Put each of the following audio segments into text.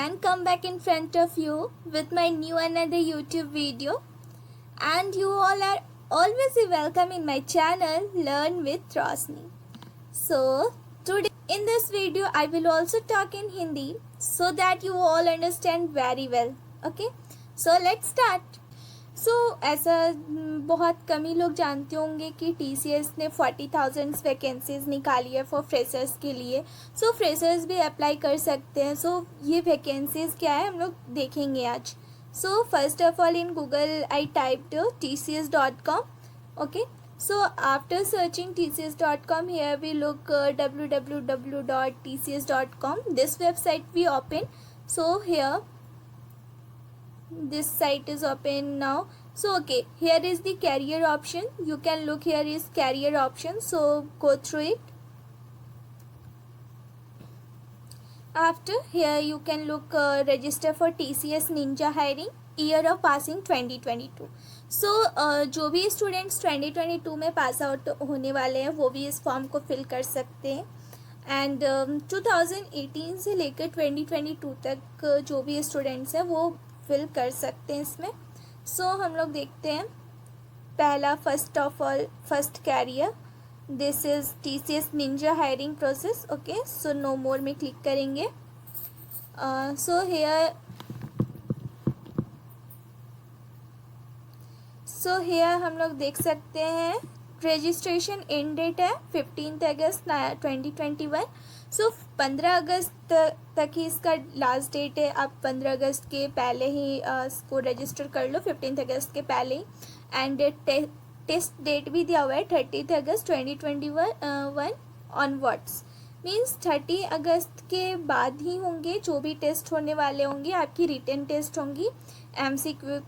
again come back in front of you with my new another YouTube video, and you all are always welcome in my channel Learn with Rosni. So today in this video I will also talk in Hindi so that you all understand very well. Okay, so let's start. ऐसा बहुत कम ही लोग जानते होंगे कि TCS ने 40,000 vacancies निकाली है for freshers के लिए. फ्रेशर्स भी अप्लाई कर सकते हैं. ये वैकेंसीज क्या है हम लोग देखेंगे आज. First of all in Google I typed tcs.com. Okay, after searching tcs.com, here we look www.tcs.com. this website we open. Here this site is open now. Okay, here is the career option. You can look, here is career option, so go through it. After, here you can look register for TCS Ninja hiring, year of passing 2022. जो भी students 2022 में pass out होने वाले हैं वो भी इस form को फिल कर सकते हैं. एंड 2018 से लेकर 2022 तक जो भी स्टूडेंट्स हैं वो फिल कर सकते हैं इसमें. हम लोग देखते हैं. पहला, first of all first career, this is TCS ninja hiring process. Okay, no more में क्लिक करेंगे. हेयर हम लोग देख सकते हैं रजिस्ट्रेशन एंड डेट है 15 अगस्त 2021. 15 अगस्त तक ही इसका लास्ट डेट है. आप 15 अगस्त के पहले ही इसको रजिस्टर कर लो, 15 अगस्त के पहले ही. एंड टेस्ट डेट भी दिया हुआ है 30 अगस्त 2021 ऑनवर्ड्स. मीन्स 30 अगस्त के बाद ही होंगे जो भी टेस्ट होने वाले होंगे. आपकी रिटन टेस्ट होंगी, MCQ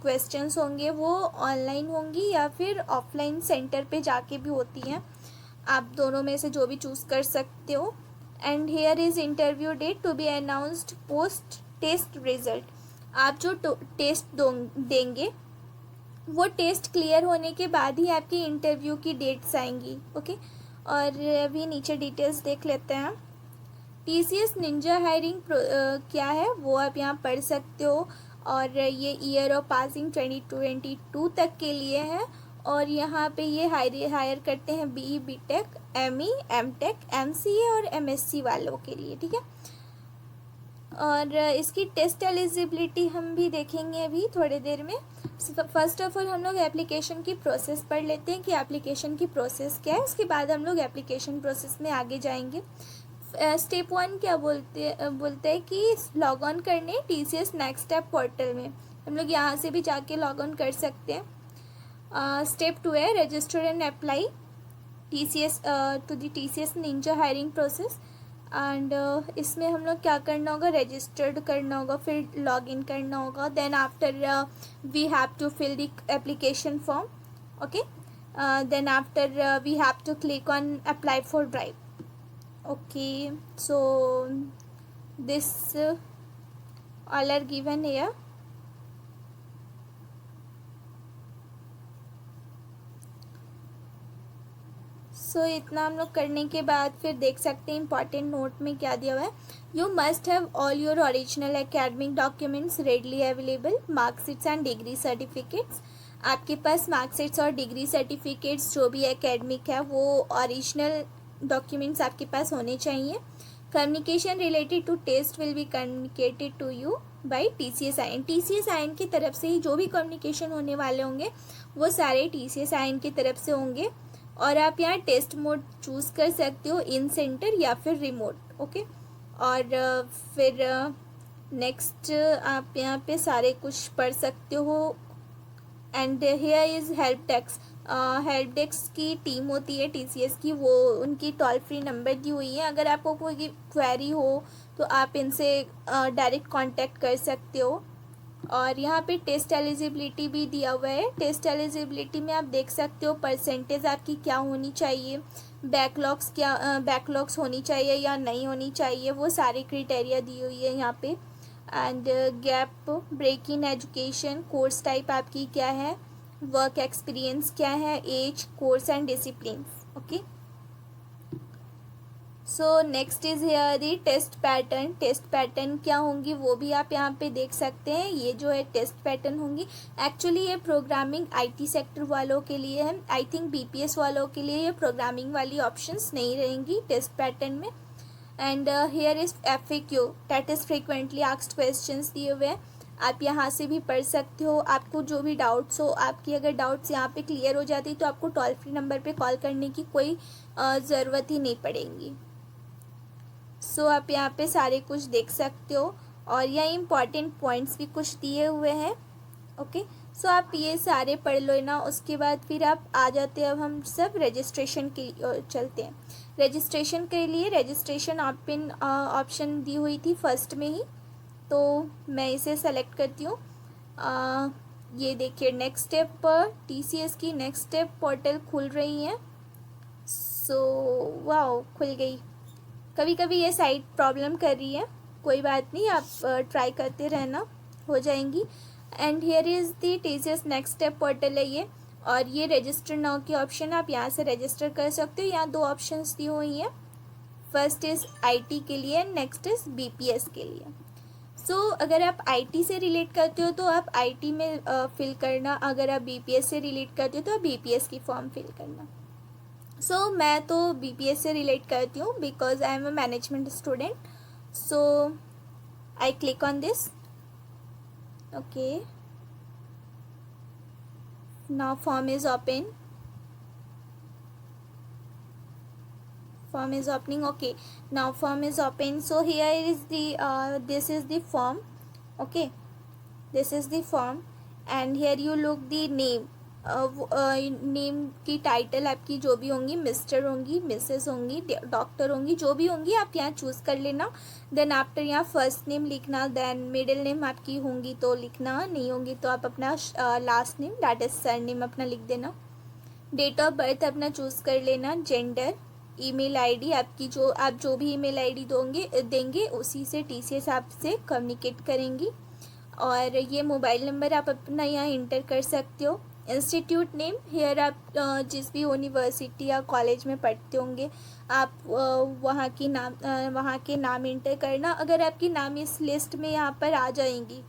क्वेश्चंस होंगे, वो ऑनलाइन होंगी या फिर ऑफलाइन सेंटर पे जाके भी होती हैं. आप दोनों में से जो भी चूज़ कर सकते हो. And here is interview date to be announced post test result. आप जो टेस्ट देंगे वो टेस्ट क्लियर होने के बाद ही आपकी इंटरव्यू की डेट्स आएंगी. ओके, और अभी नीचे डिटेल्स देख लेते हैं. TCS निंजा हायरिंग क्या है वो आप यहाँ पढ़ सकते हो. और ये ईयर ऑफ पासिंग 2022 तक के लिए है. और यहाँ पे ये हायर करते हैं BE BTech ME MTech MCA और MSc वालों के लिए. ठीक है, और इसकी टेस्ट एलिजिबिलिटी हम भी देखेंगे अभी थोड़ी देर में. फर्स्ट ऑफ ऑल हम लोग एप्लीकेशन की प्रोसेस पढ़ लेते हैं कि एप्लीकेशन की प्रोसेस क्या है. उसके बाद हम लोग एप्लीकेशन प्रोसेस में आगे जाएंगे. स्टेप 1 क्या बोलते हैं कि लॉग ऑन करने TCS नेक्स्ट स्टेप पोर्टल में. हम लोग यहाँ से भी जाके लॉग ऑन कर सकते हैं. स्टेप 2 है register and apply TCS to the TCS ninja hiring process. And इसमें हम लोग क्या करना होगा, रजिस्टर्ड करना होगा, फिर लॉग इन करना होगा. Then after we have to fill the application form. Okay, then after we have to click on apply for drive. Okay, so this all are given here. इतना हम लोग करने के बाद फिर देख सकते हैं इंपॉर्टेंट नोट में क्या दिया हुआ है. You must have all your original academic documents readily available, marksheets and degree certificates. आपके पास मार्कशीट्स और डिग्री सर्टिफिकेट्स जो भी एकेडमिक है वो ओरिजिनल डॉक्यूमेंट्स आपके पास होने चाहिए. Communication related to test will be communicated to you by TCS-IN. TCS-IN की तरफ से ही जो भी कम्युनिकेशन होने वाले होंगे वो सारे TCS-IN की तरफ से होंगे. और आप यहाँ टेस्ट मोड चूज़ कर सकते हो, इन सेंटर या फिर रिमोट. ओके, और फिर नेक्स्ट आप यहाँ पे सारे कुछ पढ़ सकते हो. And here is help desk. Help desk की टीम होती है TCS की, वो उनकी टोल फ्री नंबर दी हुई है. अगर आपको कोई क्वेरी हो तो आप इनसे डायरेक्ट कांटेक्ट कर सकते हो. और यहाँ पे टेस्ट एलिजिबिलिटी भी दिया हुआ है. टेस्ट एलिजिबिलिटी में आप देख सकते हो परसेंटेज आपकी क्या होनी चाहिए, बैकलॉग्स होनी चाहिए या नहीं होनी चाहिए, वो सारी क्राइटेरिया दी हुई है यहाँ पे. And gap, break in education, course type आपकी क्या है, वर्क एक्सपीरियंस क्या है, age, course and discipline. Okay, so next is here the test pattern. Test pattern क्या होंगी वो भी आप यहाँ पे देख सकते हैं। ये जो है टेस्ट पैटर्न होंगी, एक्चुअली ये प्रोग्रामिंग आईटी सेक्टर वालों के लिए है। आई थिंक बीपीएस वालों के लिए ये प्रोग्रामिंग वाली ऑप्शंस नहीं रहेंगी टेस्ट पैटर्न में। And here is FAQ, that is frequently asked questions दिए हुए हैं, आप यहाँ से भी पढ़ सकते हो। आपको जो भी डाउट्स हो, आपकी अगर डाउट्स यहाँ पे क्लियर हो जाती तो आपको टोल फ्री नंबर पे कॉल करने की कोई ज़रूरत ही नहीं पड़ेगी। सो आप यहाँ पे सारे कुछ देख सकते हो और यहाँ इम्पॉर्टेंट पॉइंट्स भी कुछ दिए हुए हैं। ओके, सो आप ये सारे पढ़ लो ना, उसके बाद फिर आप आ जाते हैं। अब हम सब रजिस्ट्रेशन के चलते हैं। रजिस्ट्रेशन के लिए रजिस्ट्रेशन ऑप्शन दी हुई थी फर्स्ट में ही, तो मैं इसे सेलेक्ट करती हूँ। ये देखिए नेक्स्ट स्टेप पर TCS की नेक्स्ट स्टेप पोर्टल खुल रही है। सो वाओ, खुल गई। कभी कभी ये साइट प्रॉब्लम कर रही है, कोई बात नहीं, आप ट्राई करते रहना, हो जाएंगी। And here is the TCS next step portal है ये, और ये रजिस्टर नाउ की ऑप्शन, आप यहाँ से रजिस्टर कर सकते हो। यहाँ 2 ऑप्शंस दी हुई हैं, फर्स्ट इज़ IT के लिए, नेक्स्ट इज़ BPS के लिए। सो अगर आप IT से रिलेट करते हो तो आप IT में फिल करना, अगर आप BPS से रिलेट करते हो तो आप BPS की फॉर्म फिल करना। सो मैं तो BPS से रिलेट करती हूँ because I am a management student. So I click on this. Okay, now form is open, form is opening. Okay, now form is open. So here is the this is the form. Okay, this is the form and here you look the name. Name की title आपकी जो भी होंगी, mister होंगी, Mrs होंगी, doctor होंगी, जो भी होंगी आप यहाँ चूज़ कर लेना। देन आफ्टर यहाँ फर्स्ट नेम लिखना, देन मिडिल नेम आपकी होंगी तो लिखना, नहीं होंगी तो आप अपना last name that is sir name अपना लिख देना। डेट ऑफ बर्थ अपना चूज़ कर लेना। जेंडर, ईमेल आईडी आपकी, जो आप जो भी ईमेल आईडी देंगे उसी से TCS आपसे कम्युनिकेट करेंगी। और ये मोबाइल नंबर आप अपना यहाँ इंटर कर सकते हो। इंस्टीट्यूट नेम, हेयर आप जिस भी यूनिवर्सिटी या कॉलेज में पढ़ते होंगे आप वहाँ के नाम इंटर करना। अगर आपकी नाम इस लिस्ट में यहाँ पर आ जाएंगी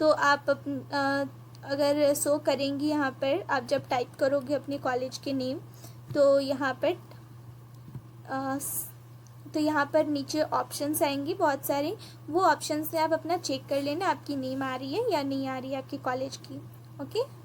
तो आप अगर शो करेंगी यहाँ पर, आप जब टाइप करोगे अपने कॉलेज के नेम तो यहाँ पर नीचे ऑप्शंस आएंगी बहुत सारे, वो ऑप्शंस से आप अपना चेक कर लेना आपकी नेम आ रही है या नहीं आ रही है आपके कॉलेज की। ओके,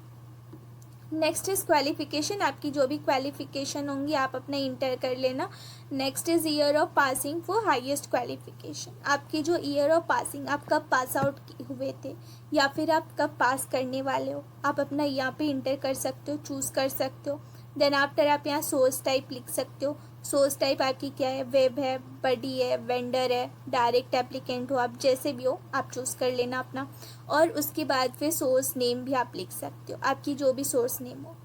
नेक्स्ट इज़ क्वालिफ़िकेशन, आपकी जो भी क्वालिफ़िकेशन होंगी आप अपना इंटर कर लेना। Next is year of passing for highest qualification, आपकी जो ईयर ऑफ पासिंग, आप कब पास आउट हुए थे या फिर आप कब पास करने वाले हो, आप अपना यहाँ पे इंटर कर सकते हो, चूज़ कर सकते हो। देन आफ्टर आप यहाँ सोर्स टाइप लिख सकते हो। सोर्स टाइप आपकी क्या है, वेब है, बडी है, वेंडर है, डायरेक्ट एप्लीकेंट हो, आप जैसे भी हो आप चूज़ कर लेना अपना। और उसके बाद फिर सोर्स नेम भी आप लिख सकते हो, आपकी जो भी सोर्स नेम हो।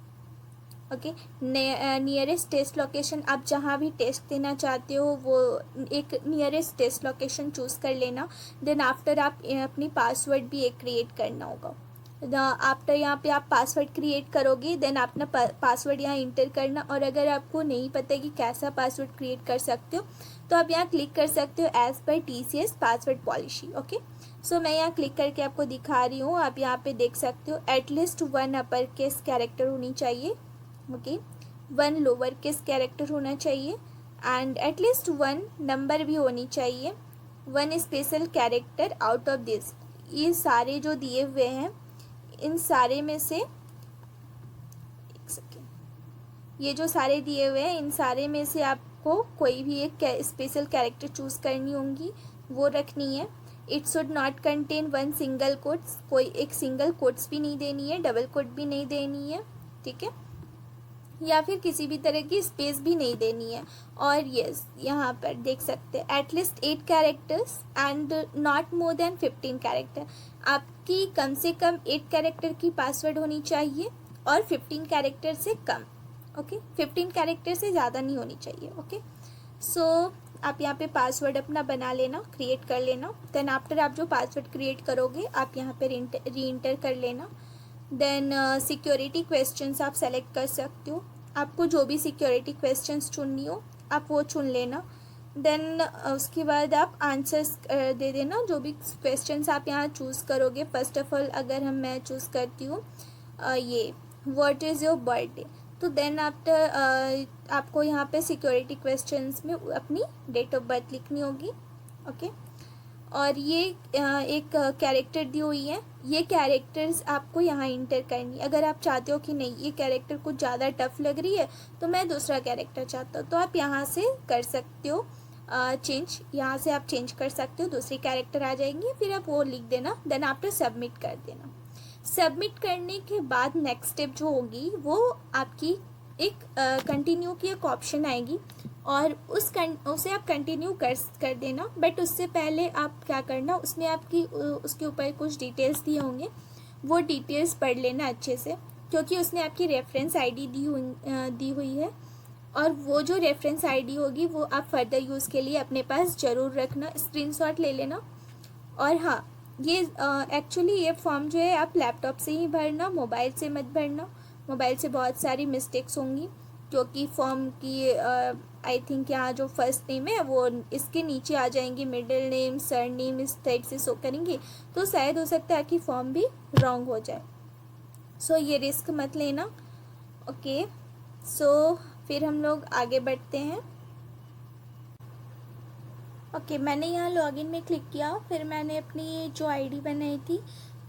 ओके, नियरेस्ट टेस्ट लोकेशन, आप जहाँ भी टेस्ट देना चाहते हो वो एक नियरेस्ट टेस्ट लोकेशन चूज़ कर लेना। देन आफ्टर आप अपनी पासवर्ड भी एक क्रिएट करना होगा। आफ्टर यहाँ पे आप पासवर्ड क्रिएट करोगे, देन अपना पासवर्ड यहाँ इंटर करना। और अगर आपको नहीं पता कि कैसा पासवर्ड क्रिएट कर सकते हो तो आप यहाँ क्लिक कर सकते हो as per TCS password policy. Okay, so मैं यहाँ क्लिक करके आपको दिखा रही हूँ, आप यहाँ पे देख सकते हो एटलीस्ट 1 अपर केस कैरेक्टर होनी चाहिए। ओके, 1 लोअर केस कैरेक्टर होना चाहिए एंड एटलीस्ट 1 नंबर भी होनी चाहिए, 1 special character out of this. ये सारे जो दिए हुए हैं इन सारे में से, एक सेकेंड, ये जो सारे दिए हुए हैं इन सारे में से आपको कोई भी एक स्पेशल कैरेक्टर चूज़ करनी होंगी, वो रखनी है। It should not contain 1 single quotes, कोई एक सिंगल कोट्स भी नहीं देनी है, डबल कोट भी नहीं देनी है, ठीक है, या फिर किसी भी तरह की स्पेस भी नहीं देनी है। और यस, यहाँ पर देख सकते हैं at least 8 characters and not more than 15 character, आपकी कम से कम 8 कैरेक्टर की पासवर्ड होनी चाहिए और 15 कैरेक्टर से कम। ओके, 15 कैरेक्टर से ज़्यादा नहीं होनी चाहिए। ओके, सो आप यहाँ पे पासवर्ड अपना बना लेना, क्रिएट कर लेना। देन आफ्टर आप जो पासवर्ड क्रिएट करोगे आप यहाँ पे री इंटर कर लेना। देन सिक्योरिटी क्वेश्चंस आप सेलेक्ट कर सकते हो, आपको जो भी सिक्योरिटी क्वेश्चंस चुननी हो आप वो चुन लेना। देन उसके बाद आप आंसर्स दे देना, जो भी क्वेश्चंस आप यहाँ चूज़ करोगे। फर्स्ट ऑफ ऑल अगर मैं चूज़ करती हूँ ये व्हाट इज़ योर बर्थडे, तो देन आफ्टर आपको यहाँ पे सिक्योरिटी क्वेश्चंस में अपनी डेट ऑफ बर्थ लिखनी होगी। ओके, और ये एक कैरेक्टर दी हुई है, ये कैरेक्टर्स आपको यहाँ इंटर करनी। अगर आप चाहते हो कि नहीं ये कैरेक्टर कुछ ज़्यादा टफ लग रही है तो मैं दूसरा कैरेक्टर चाहता हूँ, तो आप यहाँ से कर सकते हो चेंज, यहाँ से आप चेंज कर सकते हो, दूसरी कैरेक्टर आ जाएंगी, फिर आप वो लिख देना। देन आफ्टर सबमिट कर देना। सबमिट करने के बाद नेक्स्ट स्टेप जो होगी वो आपकी एक कंटिन्यू की एक ऑप्शन आएगी, और उसे आप कंटिन्यू कर देना। बट उससे पहले आप क्या करना, उसमें आपकी उसके ऊपर कुछ डिटेल्स दिए होंगे, वो डिटेल्स पढ़ लेना अच्छे से, क्योंकि उसने आपकी रेफरेंस आईडी दी हुई है, और वो जो रेफरेंस आईडी होगी वो आप फर्दर यूज़ के लिए अपने पास ज़रूर रखना, स्क्रीनशॉट ले लेना। और हाँ, ये एक्चुअली ये फॉर्म जो है आप लैपटॉप से ही भरना, मोबाइल से मत भरना। मोबाइल से बहुत सारी मिस्टेक्स होंगी, क्योंकि फॉर्म की आई थिंक यहाँ जो फर्स्ट नेम है वो इसके नीचे आ जाएंगे, मिडिल नेम सर नेम इस टाइप से शो करेंगे, तो शायद हो सकता है कि फॉर्म भी रॉन्ग हो जाए। सो ये रिस्क मत लेना। ओके, सो फिर हम लोग आगे बढ़ते हैं। ओके, मैंने यहाँ लॉगिन में क्लिक किया, फिर मैंने अपनी जो आईडी बनाई थी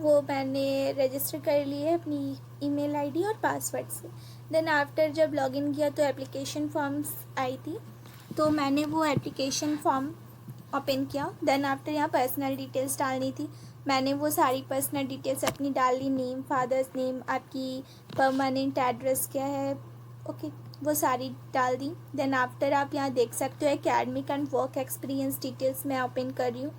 वो मैंने रजिस्टर कर ली है अपनी ईमेल आईडी और पासवर्ड से। देन आफ्टर जब लॉगिन किया तो एप्लीकेशन फॉर्म्स आई थी, तो मैंने वो एप्लीकेशन फॉर्म ओपन किया। देन आफ्टर यहाँ पर्सनल डिटेल्स डालनी थी, मैंने वो सारी पर्सनल डिटेल्स अपनी डाल ली, नेम, फादर्स नेम, आपकी परमानेंट एड्रेस क्या है, ओके वो सारी डाल दी। देन आफ्टर आप यहाँ देख सकते हो academic and work experience details मैं ओपन कर रही हूँ।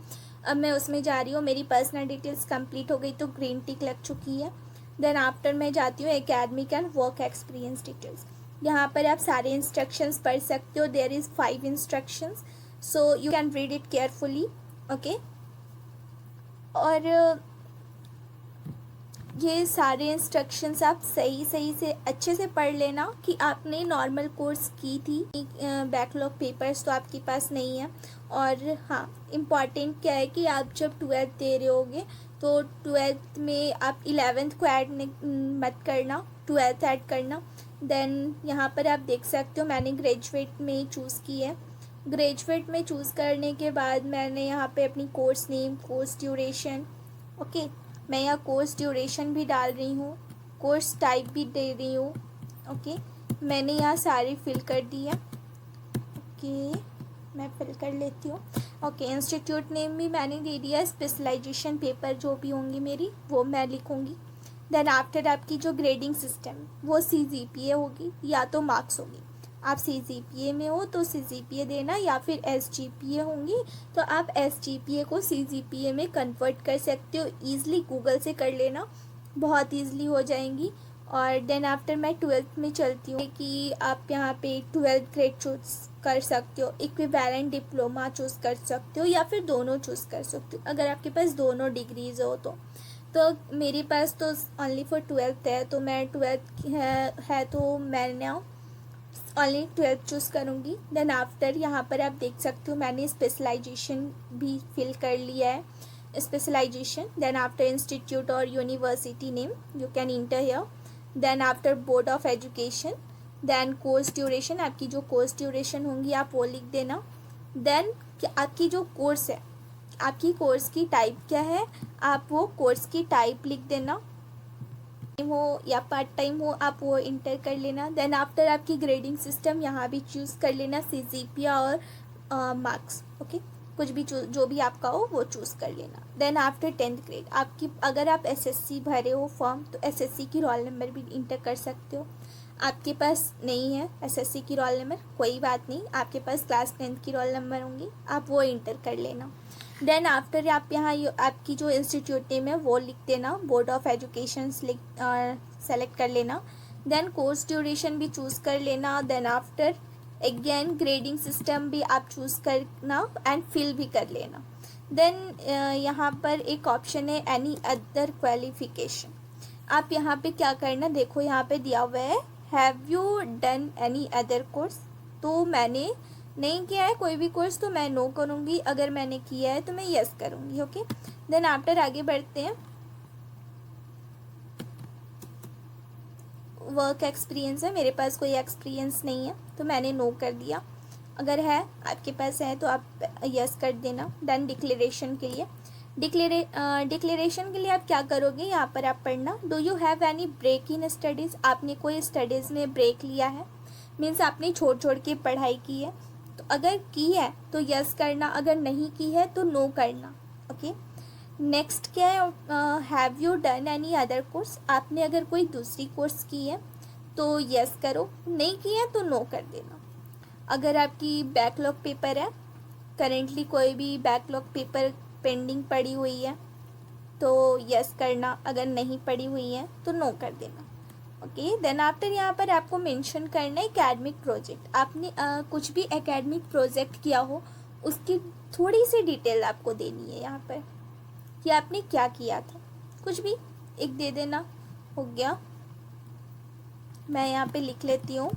अब मैं उसमें जा रही हूँ, मेरी पर्सनल डिटेल्स कंप्लीट हो गई तो ग्रीन टिक लग चुकी है। देन आफ्टर मैं जाती हूँ academic and work experience details. यहाँ पर आप सारे इंस्ट्रक्शंस पढ़ सकते हो, there is 5 instructions, so you can read it carefully. Okay, और ये सारे इंस्ट्रक्शंस आप सही से अच्छे से पढ़ लेना कि आपने नॉर्मल कोर्स की थी, बैकलॉग पेपर्स तो आपके पास नहीं है। और हाँ, इम्पॉर्टेंट क्या है कि आप जब 12th दे रहे होगे तो 12th में आप 11th को ऐड मत करना, 12th ऐड करना। देन यहाँ पर आप देख सकते हो मैंने ग्रेजुएट में चूज़ की है। ग्रेजुएट में चूज़ करने के बाद मैंने यहाँ पे अपनी course name, course duration, okay मैं यहाँ कोर्स ड्यूरेशन भी डाल रही हूँ, कोर्स टाइप भी दे रही हूँ। ओके, मैंने यहाँ सारी फिल कर दी है। ओके, मैं फिल कर लेती हूँ। ओके, इंस्टीट्यूट नेम भी मैंने दे दिया, स्पेशलाइजेशन पेपर जो भी होंगी मेरी वो मैं लिखूँगी। देन आफ्टर आपकी जो ग्रेडिंग सिस्टम वो CGPA होगी या तो मार्क्स होगी। आप CGPA में हो तो CGPA देना, या फिर SGPA होंगी तो आप SGPA को CGPA में कन्वर्ट कर सकते हो। ईज़िली गूगल से कर लेना, बहुत ईज़िली हो जाएंगी। और देन आफ्टर मैं 12th में चलती हूँ कि आप यहाँ पे 12th ग्रेड चूज़ कर सकते हो, इक्विवेलेंट डिप्लोमा चूज़ कर सकते हो, या फिर दोनों चूज़ कर सकते हो अगर आपके पास दोनों डिग्रीज हो तो मेरे पास तो ओनली फॉर 12th है, तो मैं 12th है तो मैं ना ओनली 12th चूज़ करूँगी। देन आफ्टर यहाँ पर आप देख सकते हो मैंने स्पेशलाइजेशन भी फिल कर लिया है, स्पेशलाइजेशन। देन आफ्टर इंस्टीट्यूट और university name you can enter here. Then after board of education, then course duration, आपकी जो कोर्स ड्यूरेशन होंगी आप वो लिख देना। देन आपकी जो कोर्स है, आपकी कोर्स की टाइप क्या है, आप वो कोर्स की टाइप लिख देना, हो या पार्ट टाइम हो आप वो इंटर कर लेना। देन आफ्टर आपकी ग्रेडिंग सिस्टम यहाँ भी चूज़ कर लेना, CGPA और मार्क्स, ओके कुछ भी जो भी आपका हो वो चूज़ कर लेना। देन आफ्टर 10th ग्रेड आपकी, अगर आप SSC भरे हो फॉर्म तो SSC की रोल नंबर भी इंटर कर सकते हो। आपके पास नहीं है SSC की रोल नंबर, कोई बात नहीं, आपके पास क्लास 10th की रोल नंबर होंगी, आप वो इंटर कर लेना। देन आफ्टर आप यहाँ आपकी जो इंस्टीट्यूट नेम है वो लिख देना, बोर्ड ऑफ एजुकेशन सेलेक्ट कर लेना। देन कोर्स ड्यूरेशन भी चूज़ कर लेना। Then after again grading system भी आप चूज़ करना एंड फिल भी कर लेना। देन यहाँ पर एक ऑप्शन है एनी अदर क्वालिफिकेशन, आप यहाँ पे क्या करना, देखो यहाँ पे दिया हुआ है have you done any other course, तो मैंने नहीं किया है कोई भी कोर्स तो मैं नो करूँगी, अगर मैंने किया है तो मैं यस करूँगी। ओके, देन आफ्टर आगे बढ़ते हैं। वर्क एक्सपीरियंस है, मेरे पास कोई एक्सपीरियंस नहीं है तो मैंने नो कर दिया। अगर है आपके पास है तो आप यस कर देना। देन डिक्लेरेशन के लिए, डिक्लेरेशन के लिए आप क्या करोगे, यहाँ पर आप पढ़ना, do you have any break in studies. आपने कोई स्टडीज़ में ब्रेक लिया है, मीन्स आपने छोड़ छोड़ के पढ़ाई की है, तो अगर की है तो यस करना, अगर नहीं की है तो नो करना। ओके, नेक्स्ट क्या है, have you done any other course. आपने अगर कोई दूसरी कोर्स की है तो यस करो, नहीं की है तो नो कर देना। अगर आपकी बैकलॉग पेपर है, करेंटली कोई भी बैकलॉग पेपर पेंडिंग पड़ी हुई है तो यस करना, अगर नहीं पड़ी हुई है तो नो कर देना। ओके, देन आफ्टर यहाँ पर आपको मेंशन करना है एकेडमिक प्रोजेक्ट। आपने कुछ भी एकेडमिक प्रोजेक्ट किया हो उसकी थोड़ी सी डिटेल आपको देनी है यहाँ पर कि आपने क्या किया था, कुछ भी एक दे देना। हो गया, मैं यहाँ पे लिख लेती हूँ।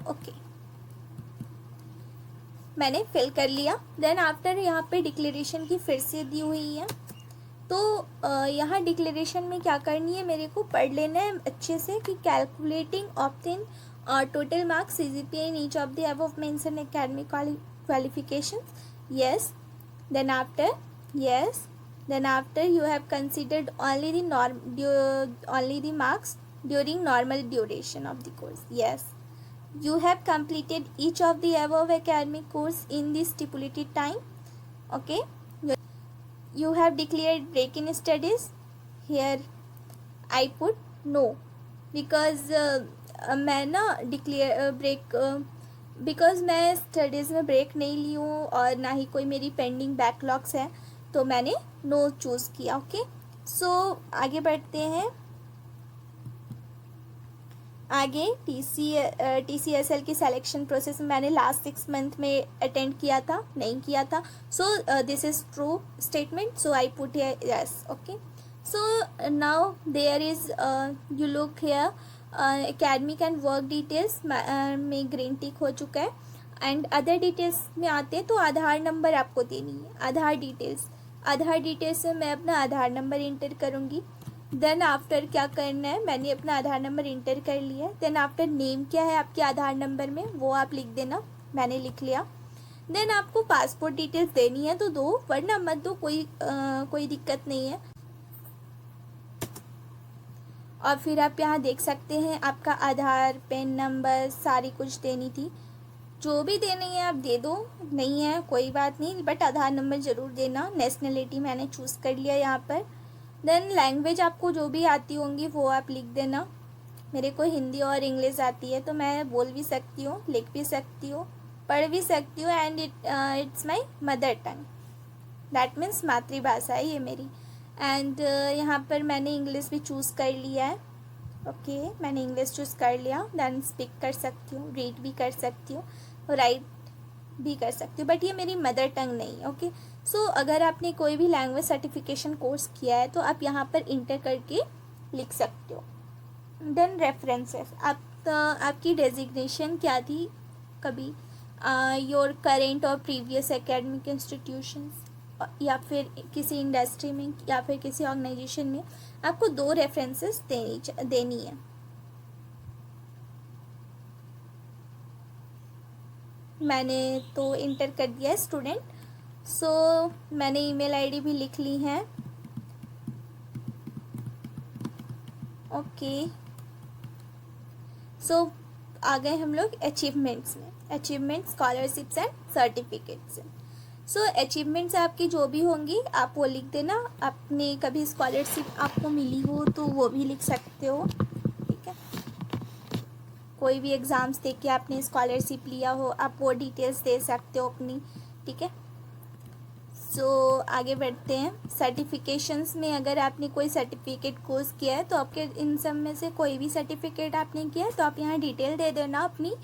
ओके, मैंने फिल कर लिया। देन आफ्टर यहाँ पे डिक्लेरेशन की फिर से दी हुई है, तो यहाँ डिक्लेरेशन में क्या करनी है, मेरे को पढ़ लेना है अच्छे से कि calculating obtain total marks CGPA in each of the above mentioned academic qualifications. Yes. Then after, yes. Then after you have considered only the marks during normal duration of the course. Yes. You have completed each of the above academic course in the stipulated time. Okay. You have declared break in studies. Here I put no because मैं ना declare break because मैं studies में break नहीं ली हूँ और ना ही कोई मेरी पेंडिंग बैकलॉग्स है, तो मैंने नो चूज़ किया। ओके, सो आगे बढ़ते हैं। आगे TCSL की सिलेक्शन प्रोसेस मैंने लास्ट 6 मंथ में अटेंड किया था, नहीं किया था, so this is true statement, so I put here yes. Okay, so now there is you look here academic and work details में ग्रीन टिक हो चुका है। एंड अदर डिटेल्स में आते हैं तो आधार नंबर आपको देनी है। आधार डिटेल्स में मैं अपना आधार नंबर इंटर करूँगी। देन आफ्टर क्या करना है, मैंने अपना आधार नंबर इंटर कर लिया है। देन आफ्टर नेम क्या है आपके आधार नंबर में वो आप लिख देना, मैंने लिख लिया। देन आपको पासपोर्ट डिटेल्स देनी है तो दो, वरना मत दो, कोई दिक्कत नहीं है। और फिर आप यहाँ देख सकते हैं आपका आधार, पेन नंबर सारी कुछ देनी थी, जो भी देनी है आप दे दो, नहीं है कोई बात नहीं, बट आधार नंबर ज़रूर देना। नेशनलिटी मैंने चूज़ कर लिया यहाँ पर। देन लैंग्वेज आपको जो भी आती होंगी वो आप लिख देना। मेरे को हिंदी और इंग्लिश आती है तो मैं बोल भी सकती हूँ, लिख भी सकती हूँ, पढ़ भी सकती हूँ। And it's my mother tongue, that means मातृभाषा है ये मेरी। एंड यहाँ पर मैंने इंग्लिश भी चूज़ कर लिया है। ओके, मैंने इंग्लिश चूज़ कर लिया। देन स्पीक कर सकती हूँ, रीड भी कर सकती हूँ, राइट भी कर सकती हूँ, बट ये मेरी मदर टंग नहीं है। ओके, सो अगर आपने कोई भी लैंग्वेज सर्टिफिकेशन कोर्स किया है तो आप यहाँ पर इंटर करके लिख सकते हो। देन रेफरेंसेस, आपकी डेजिग्नेशन क्या थी, कभी योर करेंट और प्रीवियस एकेडमिक इंस्टीट्यूशंस, या फिर किसी इंडस्ट्री में या फिर किसी ऑर्गेनाइजेशन में आपको 2 रेफरेंसेस देनी है। मैंने तो इंटर कर दिया है स्टूडेंट, सो मैंने ईमेल आईडी भी लिख ली है। ओके, सो आ गए हम लोग अचीवमेंट्स में, achievement, scholarships and certificates. So achievements आपकी जो भी होंगी आप वो लिख देना। आपने कभी स्कॉलरशिप आपको मिली हो तो वो भी लिख सकते हो, ठीक है। कोई भी एग्ज़ाम्स दे के आपने स्कॉलरशिप लिया हो आप वो डिटेल्स दे सकते हो अपनी, ठीक है। सो आगे बढ़ते हैं। सर्टिफिकेशंस में अगर आपने कोई सर्टिफिकेट कोर्स किया है तो आपके इन सब में से कोई भी सर्टिफिकेट आपने किया है तो आप यहाँ डिटेल दे देना अपनी,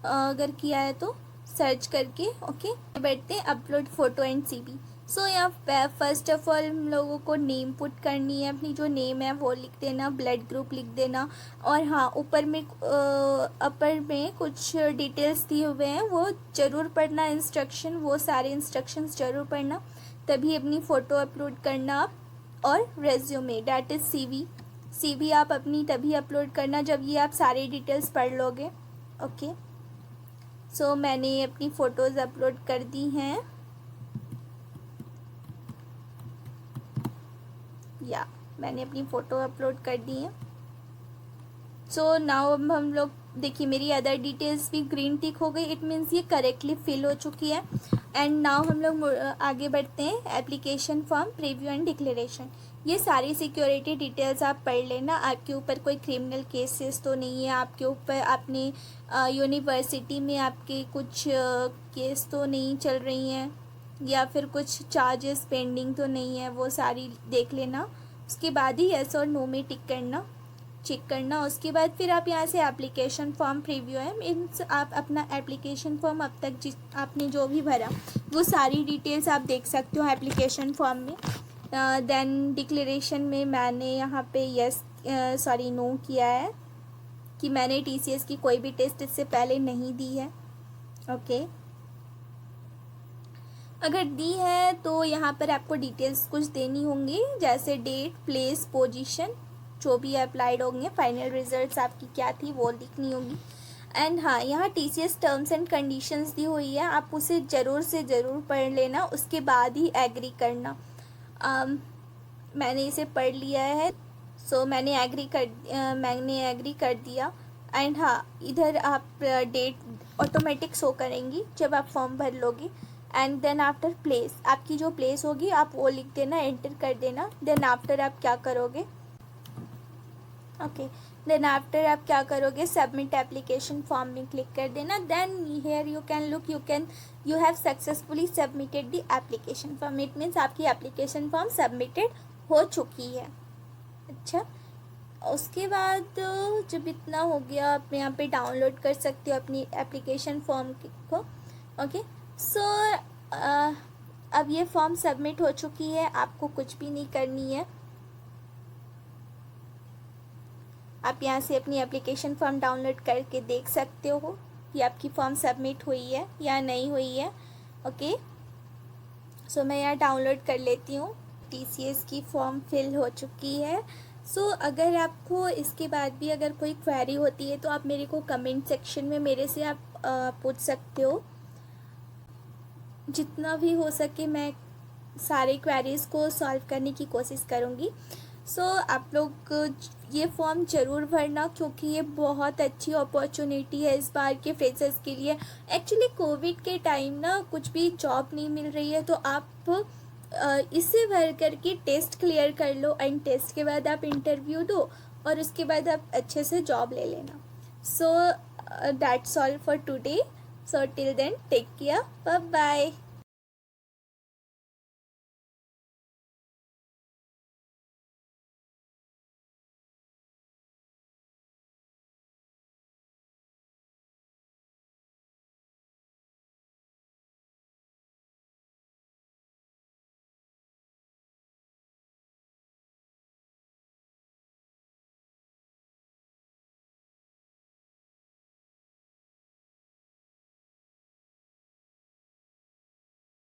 अगर किया है तो। सर्च करके। ओके, बैठते हैं अपलोड फ़ोटो एंड सीवी। सो यहाँ फर्स्ट ऑफ ऑल हम लोगों को नेम पुट करनी है, अपनी जो नेम है वो लिख देना, ब्लड ग्रुप लिख देना, और हाँ ऊपर में अपर में कुछ डिटेल्स दिए हुए हैं वो ज़रूर पढ़ना, इंस्ट्रक्शन, वो सारे इंस्ट्रक्शंस ज़रूर पढ़ना, तभी अपनी फ़ोटो अपलोड करना आप। और resume that is CV, CV आप अपनी तभी अपलोड करना जब ये आप सारे डिटेल्स पढ़ लोगे। ओके, सो मैंने अपनी फ़ोटोज़ अपलोड कर दी हैं, या मैंने अपनी फ़ोटो अपलोड कर दी है। सो नाउ अब हम लोग देखिए मेरी अदर डिटेल्स भी ग्रीन टिक हो गई, इट मीन्स ये करेक्टली फिल हो चुकी है। एंड नाउ हम लोग आगे बढ़ते हैं, application form, preview and declaration. ये सारी सिक्योरिटी डिटेल्स आप पढ़ लेना, आपके ऊपर कोई क्रिमिनल केसेस तो नहीं है, आपके ऊपर आपने यूनिवर्सिटी में आपके कुछ केस तो नहीं चल रही हैं, या फिर कुछ चार्जेस पेंडिंग तो नहीं है, वो सारी देख लेना। उसके बाद ही येस और नो में टिक करना, चेक करना। उसके बाद फिर आप यहाँ से एप्लीकेशन फॉर्म प्रीव्यू है, मीन्स आप अपना एप्लीकेशन फॉर्म अब तक जिस आपने जो भी भरा वो सारी डिटेल्स आप देख सकते हो एप्लीकेशन फॉर्म में। देन डिक्लेरेशन में मैंने यहाँ पे यस नो किया है कि मैंने TCS की कोई भी टेस्ट इससे पहले नहीं दी है। ओके, अगर दी है तो यहाँ पर आपको डिटेल्स कुछ देनी होंगी, जैसे डेट, प्लेस, पोजीशन, जो भी अप्लाइड होंगे, फाइनल रिजल्ट्स आपकी क्या थी वो लिखनी होगी। एंड हाँ, यहाँ TCS टर्म्स एंड कंडीशंस दी हुई है, आप उसे ज़रूर से ज़रूर पढ़ लेना, उसके बाद ही एग्री करना। मैंने इसे पढ़ लिया है, सो मैंने एग्री कर दिया। एंड हाँ, इधर आप डेट ऑटोमेटिक शो करेंगी जब आप फॉर्म भर लोगे। एंड देन आफ्टर प्लेस, आपकी जो प्लेस होगी आप वो लिख देना, एंटर कर देना। देन आफ्टर आप क्या करोगे, ओके, देन आफ्टर आप क्या करोगे, सबमिट एप्लीकेशन फॉर्म में क्लिक कर देना। Then here you can look, you have successfully submitted the application form, it means आपकी एप्लीकेशन फॉर्म सबमिटेड हो चुकी है। अच्छा, उसके बाद जब इतना हो गया, आप यहाँ पे डाउनलोड कर सकते हो अपनी एप्लीकेशन फॉर्म को। ओके, सो अब ये फॉर्म सबमिट हो चुकी है, आपको कुछ भी नहीं करनी है। आप यहाँ से अपनी एप्लीकेशन फॉर्म डाउनलोड करके देख सकते हो कि आपकी फॉर्म सबमिट हुई है या नहीं हुई है। ओके, सो मैं यहाँ डाउनलोड कर लेती हूँ, TCS की फॉर्म फिल हो चुकी है। सो अगर आपको इसके बाद भी अगर कोई क्वेरी होती है तो आप मेरे को कमेंट सेक्शन में मेरे से आप पूछ सकते हो, जितना भी हो सके मैं सारे क्वेरीज़ को सॉल्व करने की कोशिश करूँगी। सो आप लोग ये फॉर्म ज़रूर भरना, क्योंकि ये बहुत अच्छी अपॉर्चुनिटी है इस बार के फ्रेशर्स के लिए। एक्चुअली कोविड के टाइम ना कुछ भी जॉब नहीं मिल रही है, तो आप इसे भर करके टेस्ट क्लियर कर लो, एंड टेस्ट के बाद आप इंटरव्यू दो और उसके बाद आप अच्छे से जॉब ले लेना। So that's all for today, so till then take care, bye bye.